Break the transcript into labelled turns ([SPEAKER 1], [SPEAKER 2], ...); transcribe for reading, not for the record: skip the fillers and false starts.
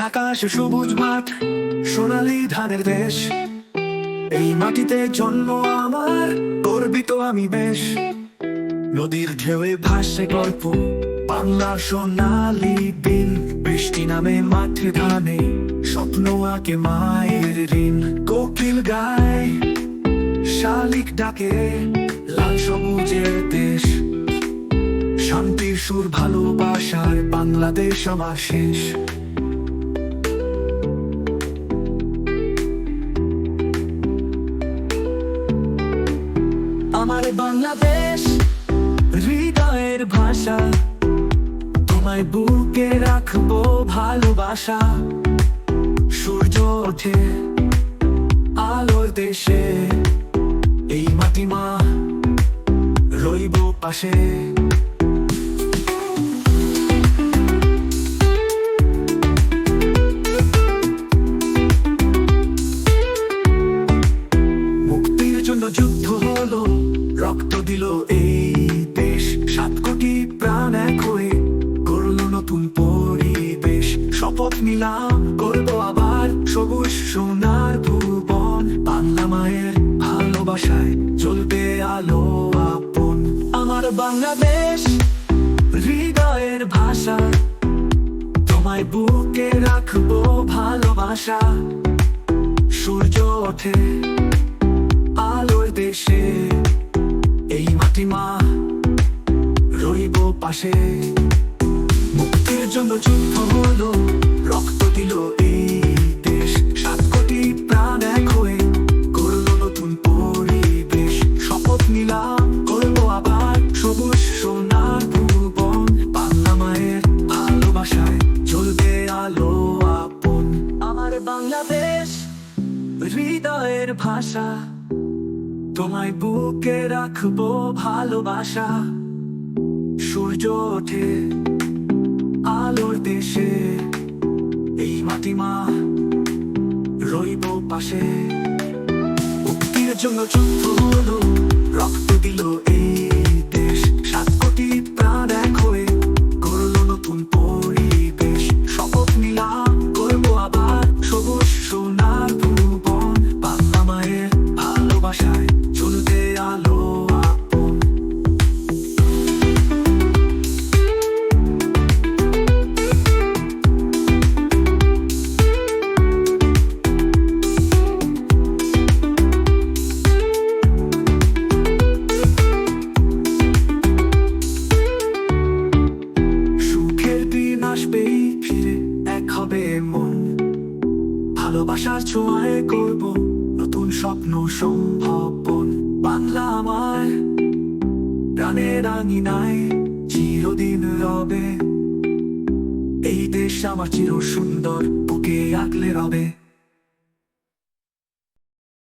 [SPEAKER 1] আকাশ সবুজ মাঠ, সোনালী ধানের দেশ। এই মাটিতে জন্ম আমার, গর্বিত আমি বেশ। নদীর ঢেউয়ে ভাসে গল্প, বাংলার সোনালী দিন। বৃষ্টি নামে মাঠে ধানে, স্বপ্ন আঁকে মায়ের ঋণ। কোকিল গায়, শালিক ডাকে, লাল সবুজের দেশ। শান্তির সুর, ভালোবাসার বাংলাদেশ আমার শেষ। আমার বাংলাদেশ হৃদয়ের ভাষা, তোমায় বুকে রাখবো ভালোবাসা। সূর্য ওঠে আলোর দেশে, এই মাটি মা রইব পাশে। মুক্তির জন্য যুদ্ধ হলো, রক্ত দিল এই দেশ। 7 কোটি প্রাণ এক হয়ে গড়ল নতুন পরিবেশ। শপথ নিলাম করব আবার সবুজ সোনার ভুবন। বাংলা মায়ের ভালোবাসায় জ্বলবে আলো আপন। আমার বাংলাদেশ হৃদয়ের ভাষা, তোমায় বুকে রাখবো ভালোবাসা। সূর্য ওঠে আলোর দেশে, এই মাটি মা রইব পাশে। মুক্তির জন্য যুদ্ধ হলো, রক্ত দিল এই দেশ। 7 কোটি প্রাণ এক হয়ে গড়ল নতুন পরিবেশ। শপথ নিলাম করবো আবার সবুজ সোনার ভুবন। বাংলা মায়ের ভালোবাসায় জ্বলবে আলো আপন। আমার বাংলাদেশ হৃদয়ের ভাষা, তোমায় বুকে রাখবো ভালোবাসা। সূর্য ওঠে আলোর দেশে, এই মাটি মা রইব পাশে। মুক্তির জন্য যুদ্ধ হলো, রক্ত দিল এই দেশ। 7 কোটি প্রাণ এক হয়ে গড়ল নতুন পরিবেশ। শপথ নিলাম করবো আবার সবুজ সোনার ভুবন। বাংলা মায়ের ভালোবাসায় জ্বলবে আলো আপন। সুখের দিন আসবেই ফিরে, এক হবে মন। ভালোবাসার ছোঁয়ায় করব নতুন স্বপ্ন সম্ভবন। বাংলা আমার প্রাণের আঙিনায় চিরদিন রবে, এই দেশ আমার চির সুন্দর, বুকে আগলে রবে।